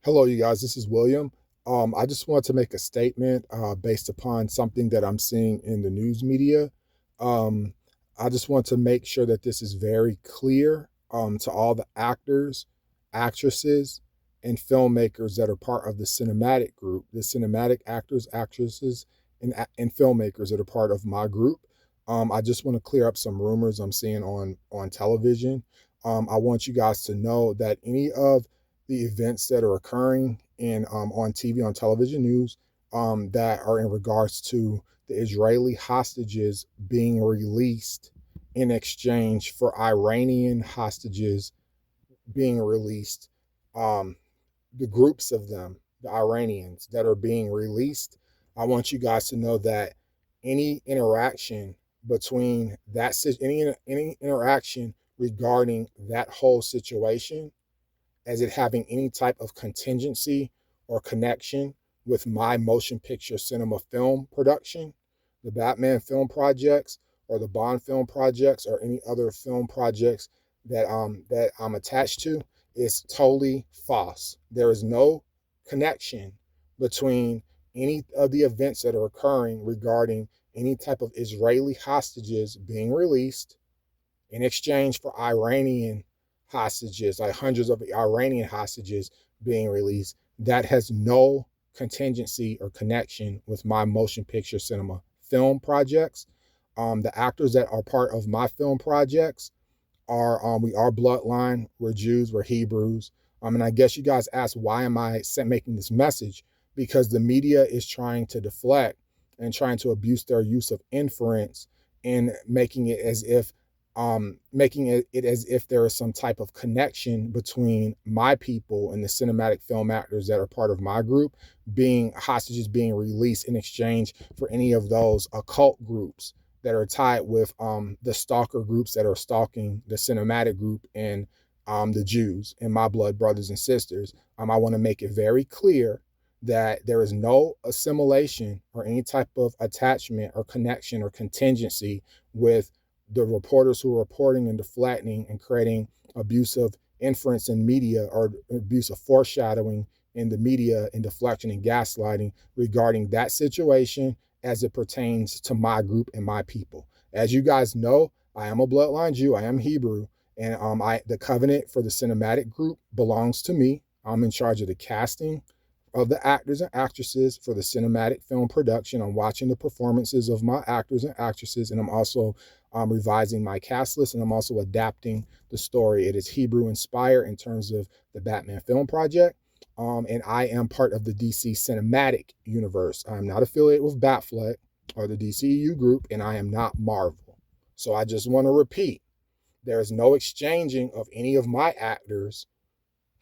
Hello, you guys. This is William. I just want to make a statement based upon something that I'm seeing in the news media. Um, I just want to make sure that this is very clear to all the actors, actresses, and filmmakers that are part of the cinematic group, the cinematic actors, actresses, and filmmakers that are part of my group. I just want to clear up some rumors I'm seeing on television. I want you guys to know that any of the events that are occurring in on TV, on television news, that are in regards to the Israeli hostages being released in exchange for Iranian hostages being released. Um, the groups of them, the Iranians that are being released, I want you guys to know that any interaction between that any interaction regarding that whole situation as it having any type of contingency or connection with my motion picture cinema film production, the Batman film projects, or the Bond film projects, or any other film projects that I'm attached to, is totally false. There is no connection between any of the events that are occurring regarding any type of Israeli hostages being released in exchange for Iranian hostages, like hundreds of Iranian hostages being released. That has no contingency or connection with my motion picture cinema film projects. The actors that are part of my film projects are we are bloodline, we're Jews, we're Hebrews. And I guess you guys ask, why am I making this message? Because the media is trying to deflect and trying to abuse their use of inference and making it as if there is some type of connection between my people and the cinematic film actors that are part of my group being hostages being released in exchange for any of those occult groups that are tied with the stalker groups that are stalking the cinematic group and the Jews and my blood brothers and sisters. I want to make it very clear that there is no assimilation or any type of attachment or connection or contingency with the reporters who are reporting and deflecting and creating abusive inference in media or abusive foreshadowing in the media and deflection and gaslighting regarding that situation as it pertains to my group and my people. As you guys know, I am a bloodline Jew. I am Hebrew, and the covenant for the cinematic group belongs to me. I'm in charge of the casting of the actors and actresses for the cinematic film production. I'm watching the performances of my actors and actresses, and I'm also revising my cast list, and I'm also adapting the story. It is Hebrew inspired in terms of the Batman film project. And I am part of the DC cinematic universe. I'm not affiliated with Batfleck or the DCU group, and I am not Marvel. So I just want to repeat, there is no exchanging of any of my actors,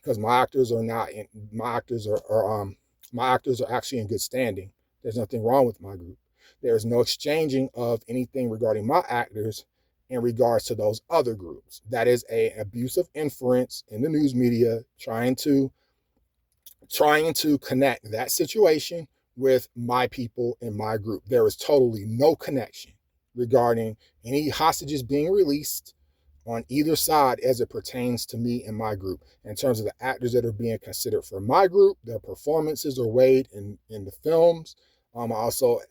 because my actors are not in, my actors are actually in good standing. There's nothing wrong with my group. There is no exchanging of anything regarding my actors in regards to those other groups. That is an abusive inference in the news media trying to connect that situation with my people and my group. There is totally no connection regarding any hostages being released on either side as it pertains to me and my group. In terms of the actors that are being considered for my group, their performances are weighed in the films. I also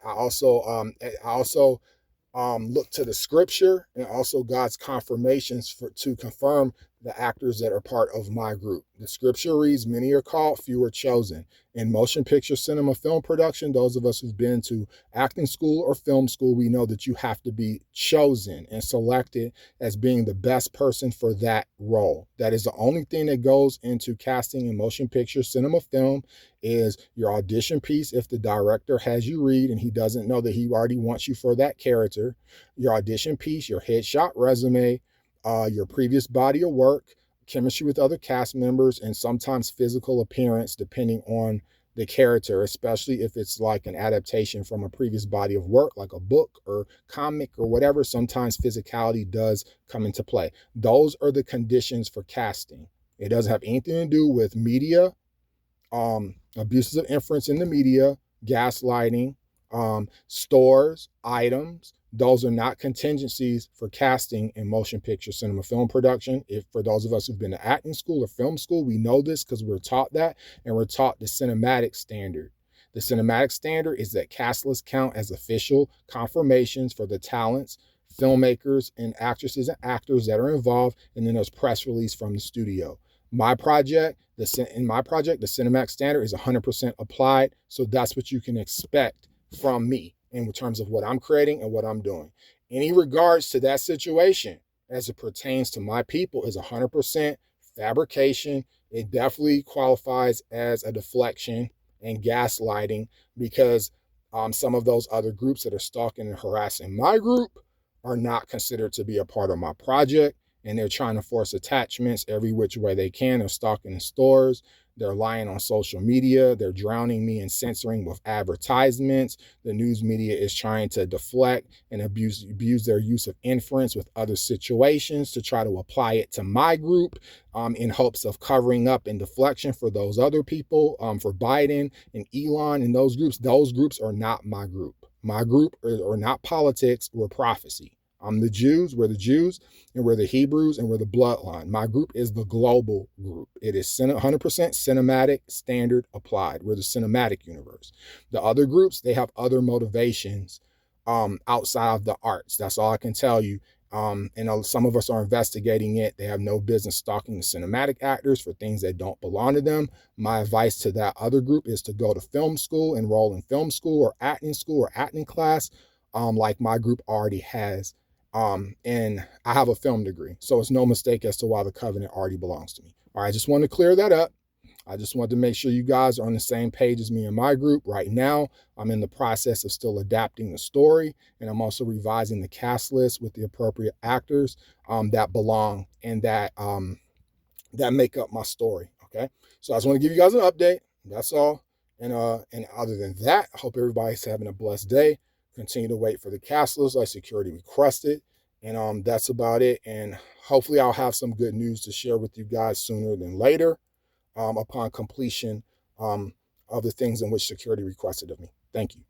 look to the scripture and also God's confirmations to confirm the actors that are part of my group. The scripture reads, many are called, few are chosen. In motion picture, cinema, film production, those of us who've been to acting school or film school, we know that you have to be chosen and selected as being the best person for that role. That is the only thing that goes into casting in motion picture, cinema, film, is your audition piece. If the director has you read and he doesn't know that he already wants you for that character, your audition piece, your headshot resume, your previous body of work, chemistry with other cast members, and sometimes physical appearance, depending on the character, especially if it's like an adaptation from a previous body of work, like a book or comic or whatever. Sometimes physicality does come into play. Those are the conditions for casting. It doesn't have anything to do with media, abuses of inference in the media, gaslighting, stores, items, Those are not contingencies for casting in motion picture cinema film production. If for those of us who've been to acting school or film school, we know this because we're taught that, and we're taught the cinematic standard. The cinematic standard is that cast lists count as official confirmations for the talents, filmmakers, and actresses and actors that are involved, and then there's press release from the studio. In my project, the cinematic standard is 100% applied, so that's what you can expect from me in terms of what I'm creating and what I'm doing. Any regards to that situation as it pertains to my people is 100% fabrication. It definitely qualifies as a deflection and gaslighting because some of those other groups that are stalking and harassing my group are not considered to be a part of my project, and they're trying to force attachments every which way they can. They're stalking in stores. They're lying on social media. They're drowning me in censoring with advertisements. The news media is trying to deflect and abuse their use of inference with other situations to try to apply it to my group in hopes of covering up and deflection for those other people, for Biden and Elon and those groups. Those groups are not my group. My group are not politics or prophecy. I'm the Jews, we're the Jews, and we're the Hebrews, and we're the bloodline. My group is the global group. It is 100% cinematic standard applied. We're the cinematic universe. The other groups, they have other motivations outside of the arts. That's all I can tell you. Some of us are investigating it. They have no business stalking the cinematic actors for things that don't belong to them. My advice to that other group is to go to film school, enroll in film school or acting class, like my group already has. And I have a film degree, so it's no mistake as to why the covenant already belongs to me. All right, I just wanted to clear that up. I just wanted to make sure you guys are on the same page as me and my group. Right now, I'm in the process of still adapting the story, and I'm also revising the cast list with the appropriate actors that belong and that make up my story. Okay, so I just want to give you guys an update. That's all. And other than that, I hope everybody's having a blessed day. Continue to wait for the cast list like security requested. And that's about it. And hopefully I'll have some good news to share with you guys sooner than later upon completion of the things in which security requested of me. Thank you.